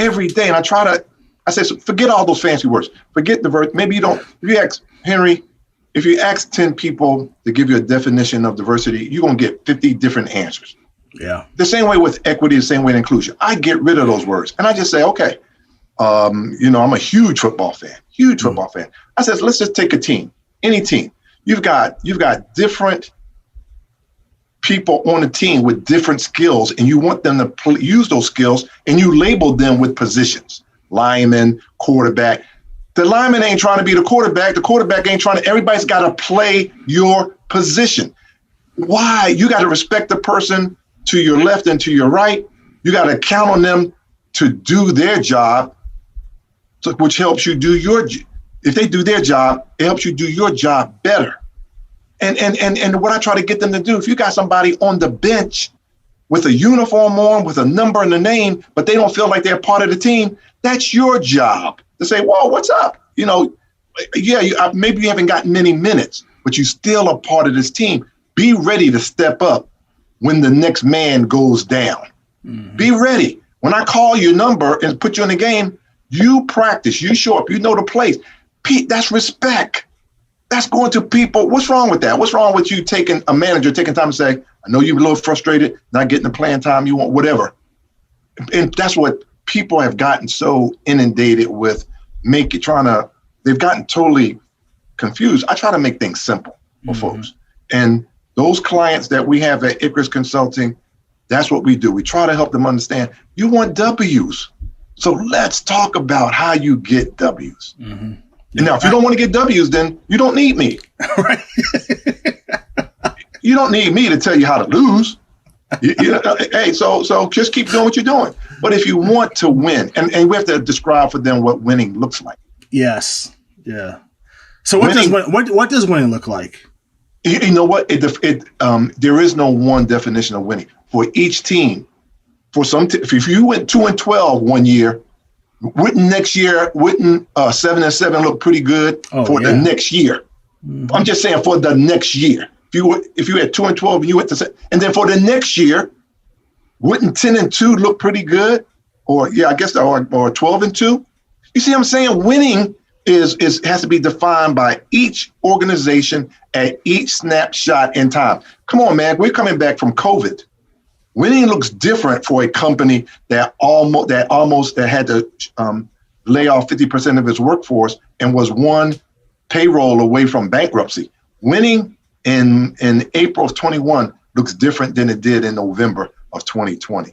every day. And I say, so forget all those fancy words. Forget diversity. Maybe you don't, if you ask Henry, if you ask 10 people to give you a definition of diversity, you're going to get 50 different answers. Yeah. The same way with equity, the same way with inclusion. I get rid of those words. And I just say, okay, I'm a huge football fan. I said, let's just take a team, any team. You've got different people on the team with different skills, and you want them to use those skills, and you label them with positions, lineman, quarterback. The lineman ain't trying to be the quarterback. The quarterback ain't trying to, everybody's got to play your position. Why? You got to respect the person to your left and to your right. You got to count on them to do their job, which helps you do if they do their job, it helps you do your job better. And what I try to get them to do, if you got somebody on the bench with a uniform on, with a number and a name, but they don't feel like they're part of the team, that's your job to say, whoa, what's up? Maybe you haven't got many minutes, but you still are part of this team. Be ready to step up when the next man goes down. Mm-hmm. Be ready. When I call your number and put you in the game, you practice, you show up, you know the plays. Pete, that's respect. That's going to people. What's wrong with that? What's wrong with you taking time to say, I know you're a little frustrated, not getting the playing time you want, whatever. And that's what people have gotten so inundated with, they've gotten totally confused. I try to make things simple for folks. And those clients that we have at Icarus Consulting, that's what we do. We try to help them understand you want W's. So let's talk about how you get W's. Mm-hmm. And now, if you don't want to get W's, then you don't need me. Right. You don't need me to tell you how to lose. Hey, so just keep doing what you're doing. But if you want to win, and we have to describe for them what winning looks like. Yes. Yeah. So what does winning look like? You know what? There is no one definition of winning for each team. If you went 2-12 one year, wouldn't 7-7 look pretty good the next year? Mm-hmm. I'm just saying for the next year. If you had 2-12 and you went to, and then for the next year, wouldn't 10-2 look pretty good? Or 12-2. You see what I'm saying? Winning has to be defined by each organization at each snapshot in time. Come on, man, we're coming back from COVID. Winning looks different for a company that had to lay off 50% of its workforce and was one payroll away from bankruptcy. Winning in April of 21 looks different than it did in November of 2020.